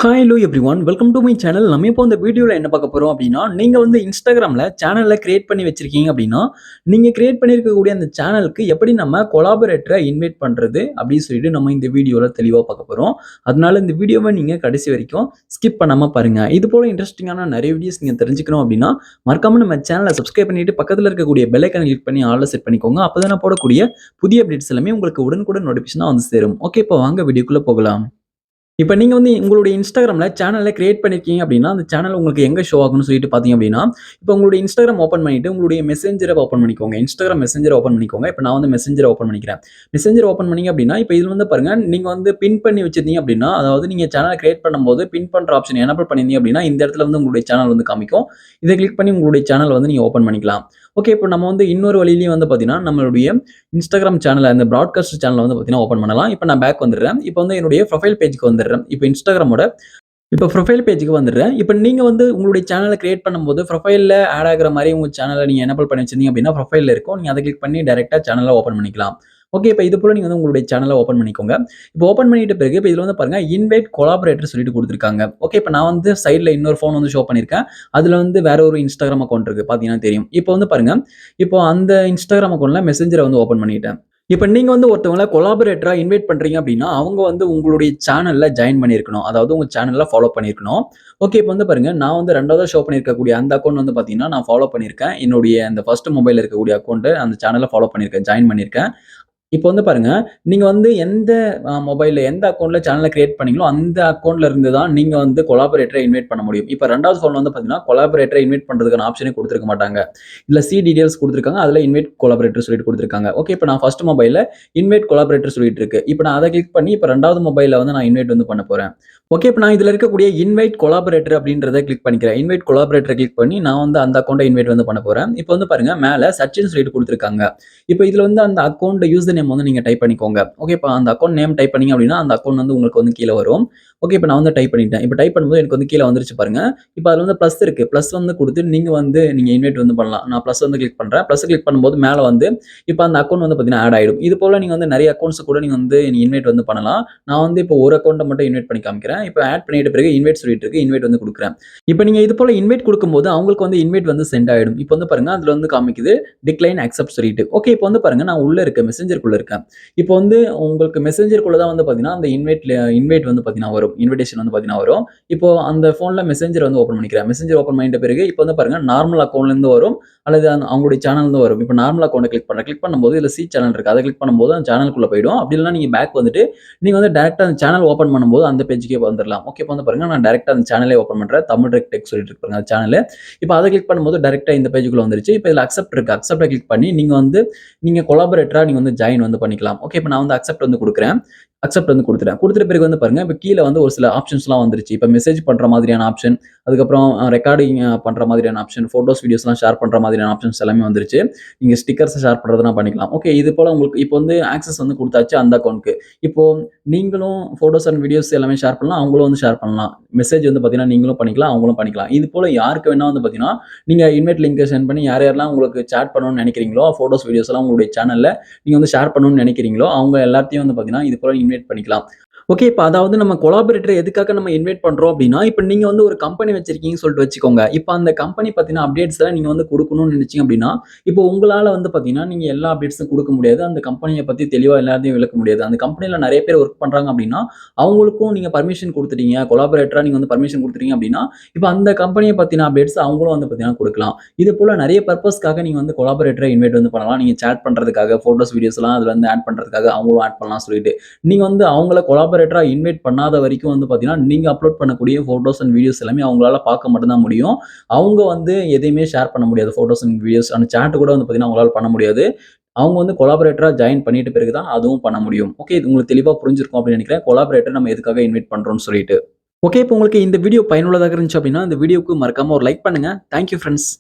Hi hello everyone welcome to my channel. நம்ம இப்போ இந்த வீடியோவில் என்ன பார்க்க போகிறோம் அப்படின்னா, நீங்கள் வந்து இன்ஸ்டாகிராமில் சேனலில் கிரியேட் பண்ணி வச்சிருக்கீங்க அப்படின்னா, நீங்கள் கிரியேட் பண்ணியிருக்கக்கூடிய அந்த சேனலுக்கு எப்படி நம்ம கொலாபரேட்டரை இன்வைட் பண்ணுறது அப்படின்னு சொல்லிட்டு நம்ம இந்த வீடியோவில் தெளிவாக பார்க்க போகிறோம். அதனால இந்த வீடியோவை நீங்கள் கடைசி வரைக்கும் ஸ்கிப் பண்ணாமல் பாருங்கள். இது போல் இன்ட்ரெஸ்டிங்கான நிறைய வீடியோஸ் நீங்கள் தெரிஞ்சுக்கணும் அப்படின்னா, மறக்காமல் நம்ம சேனலை சப்ஸ்கிரைப் பண்ணிட்டு பக்கத்தில் இருக்கக்கூடிய பெல் ஐக்கானை கிளிக் பண்ணி ஆல்ல செட் பண்ணிக்கோங்க. அப்போ தான் போடக்கூடிய புதிய அப்டேட்ஸ் எல்லாமே உங்களுக்கு உடனுக்குடன் நோட்டிஃபிகேஷனாக வந்து சேரும். ஓகே, இப்போ வாங்க வீடியோக்குள்ளே போகலாம். இப்ப நீங்க வந்து உங்களுடைய Instagramல சேனல கிரியேட் பண்ணியிருக்கீங்க அப்படின்னா, அந்த சேனல் உங்களுக்கு எங்க ஷோ ஆகும்னு சொல்லிட்டு பார்த்தீங்க அப்படின்னா, இப்ப உங்களுடைய Instagram ஓப்பன் பண்ணிட்டு, உங்களுடைய மெசேஞ்சர ஓப்பன் பண்ணிக்கோங்க. Instagram மெசேஞ்சர ஓப்பன் பண்ணிக்கோங்க. இப்ப நான் வந்து மெசேஞ்சர ஓப்பன் பண்ணிக்கிறேன். மெசேஞ்சர் ஓப்பன் பண்ணீங்க அப்படின்னா, இப்ப இதுல வந்து பாருங்க, நீங்க வந்து பின் பண்ணி வச்சிருந்தீங்க அப்படின்னா, அதாவது நீங்க சேனல கிரியேட் பண்ணும்போது பின் பண்ற ஆப்ஷன் எனேபிள் பண்ணியிருந்தீங்க அப்படின்னா, இந்த இடத்துல வந்து உங்களுடைய சேனல் வந்து காமிக்கும். இத கிளிக் பண்ணி உங்களுடைய சேனல் வந்து நீங்க ஓப்பன் பண்ணிக்கலாம். ஓகே, இப்ப நம்ம வந்து இன்னொரு வழியிலயும் வந்து பார்த்தீங்கன்னா, நம்மளுடைய Instagram சேனல அந்த பிராட்காஸ்ட் சேனல வந்து பார்த்தீங்கன்னா ஓப்பன் பண்ணலாம். இப்ப நான் பேக் வந்துடுறேன். இப்ப வந்து என்னுடைய ப்ரொஃபைல் பேஜ்க்கு வந்துடுறேன். இப்ப Instagramஓட ப்ரொஃபைல் பேஜ்க்கு வந்துடுறேன். இப்ப நீங்க வந்து உங்களுடைய சேனல கிரியேட் பண்ணும்போது ப்ரொஃபைல்ல ஆட் ஆகுற மாரி உங்க சேனல நீங்க எனேபிள் பண்ணி வச்சிருந்தீங்க அப்படின்னா, ப்ரொஃபைல்ல இருக்கும். நீங்க அத கிளிக் பண்ணி டைரக்ட்டா சேனல ஓப்பன் பண்ணிக்கலாம். ஓகே, இப்ப இது போல நீங்க வந்து உங்களுடைய சேனல ஓப்பன் பண்ணிக்கோங்க. இப்ப ஓப்பன் பண்ணிட்ட பிறகு இப்ப இதுல வந்து பாருங்க, இன்வைட் கொலாபரேட்டர் சொல்லிட்டு குடுத்திருக்காங்க. ஓகே, இப்ப நான் வந்து சைட்ல இன்னொரு ஃபோன் வந்து ஷோ பண்ணியிருக்கேன். அதுல வந்து வேற ஒரு Instagram அக்கவுண்ட் இருக்கு. பார்த்தீங்கன்னா தெரியும். இப்ப வந்து பாருங்க, இப்போ அந்த Instagram அக்கவுண்ட்ல மெசேஞ்சர வந்து ஓப்பன் பண்ணிட்டேன். இப்ப நீங்க வந்து ஒருத்தவங்கள கொலாபரேட்டரா இன்வைட் பண்றீங்க அப்படின்னா, அவங்க வந்து உங்களுடைய சேனல்ல ஜாயின் பண்ணியிருக்கணும். அதாவது உங்க சேனல்ல ஃபாலோ பண்ணியிருக்கணும். ஓகே, இப்ப வந்து பாருங்க, நான் வந்து 2வதா ஷோ பண்ணியிருக்கக்கூடிய அந்த அக்கவுண்ட் வந்து பார்த்தீங்கன்னா, நான் ஃபாலோ பண்ணியிருக்கேன். என்னுடைய அந்த ஃபர்ஸ்ட் மொபைல்ல இருக்கக்கூடிய அக்கவுண்ட் அந்த சேனல்ல ஃபாலோ பண்ணியிருக்கேன். ஜாயின் பண்ணியிருக்கேன். இப்போ வந்து பாருங்க, நீங்க வந்து எந்த மொபைல்ல எந்த அக்கவுண்ட்ல சேனல கிரியேட் பண்ணீங்களோ, அந்த அக்கவுண்ட்ல இருந்து தான் நீங்க வந்து கொலாபரேட்டர இன்வைட் பண்ண முடியும். இப்ப 2வது ஃபோன்ல வந்து பார்த்தீங்கன்னா, கொலாபரேட்டர இன்வைட் பண்றதுக்கான ஆப்ஷனே குடுத்திருக்க மாட்டாங்க. இதுல டீடெயில்ஸ் குடுத்திருக்காங்க. அதுல இன்வைட் கொலாபரேட்டர் சொல்லிட்டு குடுத்திருக்காங்க. ஓகே, இப்ப நான் ஃபர்ஸ்ட் மொபைல்ல இன்வைட் கொலாபரேட்டர் சொல்லிட்டு இருக்கு. இப்ப நான் அத கிளிக் பண்ணி இப்ப 2வது மொபைல்ல வந்து நான் இன்வைட் வந்து பண்ண போறேன். ஓகே, இப்ப நான் இதுல இருக்கக்கூடிய இன்வைட் கொலாபரேட்டர் அப்படின்றத கிளிக் பண்ணிக்கிறேன். இன்வைட் கொலாபரேட்டர கிளிக் பண்ணி நான் வந்து அந்த அக்கவுண்ட்ட இன்வைட் வந்து பண்ண போறேன். இப்ப வந்து பாருங்க, மேல சர்ச்ன்னு சொல்லிட்டு குடுத்திருக்காங்க. இப்ப இதுல வந்து அந்த அக்கவுண்ட் யூசர் நேம் வந்து நீங்க டைப் பண்ணிக்கோங்க. ஓகே, இப்ப அந்த அக்கவுண்ட் நேம் டைப் பண்ணீங்க அப்படின்னா, அந்த அக்கவுண்ட் வந்து உங்களுக்கு வந்து கீழ வரும். ஓகே, இப்ப நான் வந்து டைப் பண்ணிட்டேன். இப்ப டைப் பண்ணும்போது எனக்கு வந்து கீழ வந்துருச்சு பாருங்க. இப்ப அதுல வந்து பிளஸ் இருக்கு. பிளஸ் வந்து குடுத்து நீங்க இன்வைட் வந்து பண்ணலாம். நான் பிளஸ் வந்து கிளிக் பண்றேன். பிளஸ் கிளிக் பண்ணும்போது மேல வந்து இப்ப அந்த அக்கவுண்ட் வந்து பார்த்தீங்கன்னா ஆட் ஆயிடும். இது போல நீங்க வந்து நெறைய அக்கவுண்ட்ஸ் கூட நீங்க இன்வைட் வந்து பண்ணலாம். நான் வந்து இப்போ ஒரு அக்கவுண்ட்ட மட்டும் இன்வைட் பண்ணி காமிக்கிறேன். இப்ப ஆட் பண்ணிட்ட பிறகு இன்வைட் சொல்லிட்டு இருக்கு. இன்வைட் வந்து குடுக்குறேன். இப்ப நீங்க இது போல இன்வைட் குடுக்கும்போது அவங்களுக்கு வந்து இன்வைட் வந்து சென்ட் ஆயிடும். இப்ப வந்து பாருங்க, அதுல வந்து காமிக்குது டிக்ளைன் அக்செப்ட் சொல்லிட்டு. ஓகே, இப்ப வந்து பாருங்க, நான் உள்ள இருக்கேன். மெசேஞ்சர்க்குள்ள இருக்கேன். இப்போ வந்து உங்களுக்கு மெசேஞ்சர்க்குள்ள தான் வந்து பார்த்தீங்கன்னா, அந்த இன்வைட் வந்து பார்த்தீங்கன்னா வரும். இன்விடேஷன் வந்து பார்த்தீங்கன்னா வரும். இப்போ அந்த ஃபோன்ல மெசேஞ்சர் வந்து ஓப்பன் பண்ணிக்கிறேன். மெசேஞ்சர் ஓப்பன் பண்ணிட்ட பிறகு இப்போ வந்து பாருங்க, நார்மல் அக்கவுண்ட்ல இருந்து வரும். அல்லது அவங்களுடைய சேனல்ல இருந்து வரும். இப்போ நார்மல் அக்கவுண்ட்ட கிளிக் பண்றேன். கிளிக் பண்ணும்போது இதுல சேனல் இருக்கு. அத கிளிக் பண்ணும்போது அந்த சேனலுக்குள்ள போயிடும். அப்படி இல்லன்னா நீங்க பேக் வந்துட்டு நீங்க வந்து டைரக்ட்டா அந்த சேனல் ஓப்பன் பண்ணும்போது அந்த பேஜ்க்கே வந்துரலாம். ஓகே, இப்போ வந்து பாருங்க, நான் டைரக்ட்டா அந்த சேனலே ஓப்பன் பண்றேன். தமிழ் டெக் சொல்லிட்டு இருக்கு பாருங்க, அந்த சேனலு. இப்போ அத கிளிக் பண்ணும்போது டைரக்ட்டா இந்த பேஜ்க்குள்ள வந்துருச்சு. இப்போ இதுல அக்செப்ட் இருக்கு. அக்செப்ட்ட கிளிக் பண்ணி நீங்க கொலாபரேட்டரா நீங்க வந்து ஜாயின் வந்து பண்ணிக்கலாம். ஓகே, இப்ப நான் வந்து அக்செப்ட் வந்து குடுக்குறேன். அக்செப்ட் வந்து குடுத்துட்டேன். குடுத்துட்ட பிறகு வந்து பாருங்க, இப்ப கீழ வந்து ஒரு சில ஆப்ஷன்ஸ்லாம் வந்துருச்சு. இப்ப மெசேஜ் பண்ற மாதிரியான ஆப்ஷன், அதுக்கப்புறம் ரெக்கார்டிங் பண்ற மாதிரியான ஆப்ஷன், ஃபோட்டோஸ், வீடியோஸ்லாம் ஷேர் பண்ற மாதிரியான ஆப்ஷன்ஸ் எல்லாமே வந்துருச்சு. நீங்க ஸ்டிக்கர்ஸ் ஷேர் பண்றதுனா பண்ணிக்கலாம். ஓகே, இது போல உங்களுக்கு இப்போ வந்து ஆக்சஸ் வந்து குடுத்தாச்சு அந்த அக்கவுண்ட்க்கு. இப்போ நீங்களும் ஃபோட்டோஸ் அண்ட் வீடியோஸ் எல்லாமே ஷேர் பண்ணலாம். அவங்களும் வந்து ஷேர் பண்ணலாம். மெசேஜ் வந்து பார்த்தீங்கன்னா, நீங்களும் பண்ணிக்கலாம், அவங்களும் பண்ணிக்கலாம். இது போல யாருக்கு வேணா வந்து பார்த்தீங்கன்னா, நீங்க இன்வைட் லிங்க்க சென்ட் பண்ணி யார் யாரெல்லாம் உங்களுக்கு சாட் பண்ணணும்னு நெனைக்கிறீங்களோ, ஃபோட்டோஸ், வீடியோஸ் எல்லாம் உங்களுடைய சேனல்ல நீங்க வந்து ஷேர் பண்ணணும்னு நெனைக்கிறீங்களோ, அவங்க எல்லாத்தையும் வந்து பார்த்தீங்கன்னா, இது போல இன்வைட் பண்ணிக்கலாம். ஓகே, இப்ப அதாவது நம்ம கொலாபரேட்டர எதுக்காக நம்ம இன்வைட் பண்றோம் அப்டின்னா, இப்ப நீங்க வந்து ஒரு கம்பெனி வச்சிருக்கீங்கன்னு சொல்லிட்டு வச்சுக்கோங்க. இப்ப அந்த கம்பெனி பத்தின அப்டேட்ஸ்லாம் நீங்க வந்து குடுக்கணும்னு நெனச்சீங்க அப்டின்னா, இப்போ உங்களால வந்து பார்த்தீங்கன்னா, நீங்க எல்லா அப்டேட்ஸும் குடுக்க முடியாது. அந்த கம்பெனிய பத்தி தெளிவா எல்லாத்தையும் விளக்க முடியாது. அந்த கம்பெனில நெறைய பேர் வொர்க் பண்றாங்க அப்டின்னா, அவங்களுக்கும் நீங்க பர்மிஷன் குடுத்துட்டீங்க. கொலாபரேட்டரா நீங்க வந்து பர்மிஷன் குடுத்துட்டீங்க அப்டின்னா, இப்ப அந்த கம்பெனிய பத்தின அப்டேட்ஸ் அவங்களும் வந்து பார்த்தீங்கன்னா குடுக்கலாம். இது போல நெறைய பர்ப்பஸ்க்காக நீங்க வந்து கொலாபரேட்டர இன்வைட் வந்து பண்ணலாம். நீங்க சாட் பண்றதுக்காக, ஃபோட்டோஸ், வீடியோஸ்லாம் அதுல வந்து ஆட் பண்றதுக்காக அவங்களும் ஆட் பண்ணலாம்னு சொல்லிட்டு. நீங்க வந்து அவங்கள கொலாபரேட்டரா இன்வைட் பண்ணாத வரைக்கும் வந்து பார்த்தீங்கன்னா, நீங்க அப்லோட் பண்ணக்கூடிய ஃபோட்டோஸ் அண்ட் வீடியோஸ் எல்லாமே அவங்களால பார்க்க மட்டும் தான் முடியும். அவங்க வந்து எதையுமே ஷேர் பண்ண முடியாது. ஃபோட்டோஸ் அண்ட் வீடியோஸ் அந்த சாட் கூட வந்து பார்த்தீங்கன்னா, அவங்களால பண்ண முடியாது. அவங்க வந்து கொலாபரேட்டரா ஜாயின் பண்ணிட்ட பிறகு தான் அதுவும் பண்ண முடியும். ஓகே, இது உங்களுக்கு தெளிவா புரிஞ்சிருக்கும் அப்படின்னு நினைக்கிறேன். கொலாபரேட்டர் நம்ம எதுக்காக இன்வைட் பண்றோம்னு சொல்லிட்டு. ஓகே, இப்போ உங்களுக்கு இந்த வீடியோ பயனுள்ளதாக இருந்துச்சு அப்படின்னா, இந்த வீடியோக்கு மறக்காம ஒரு லைக் பண்ணுங்க. Thank you friends.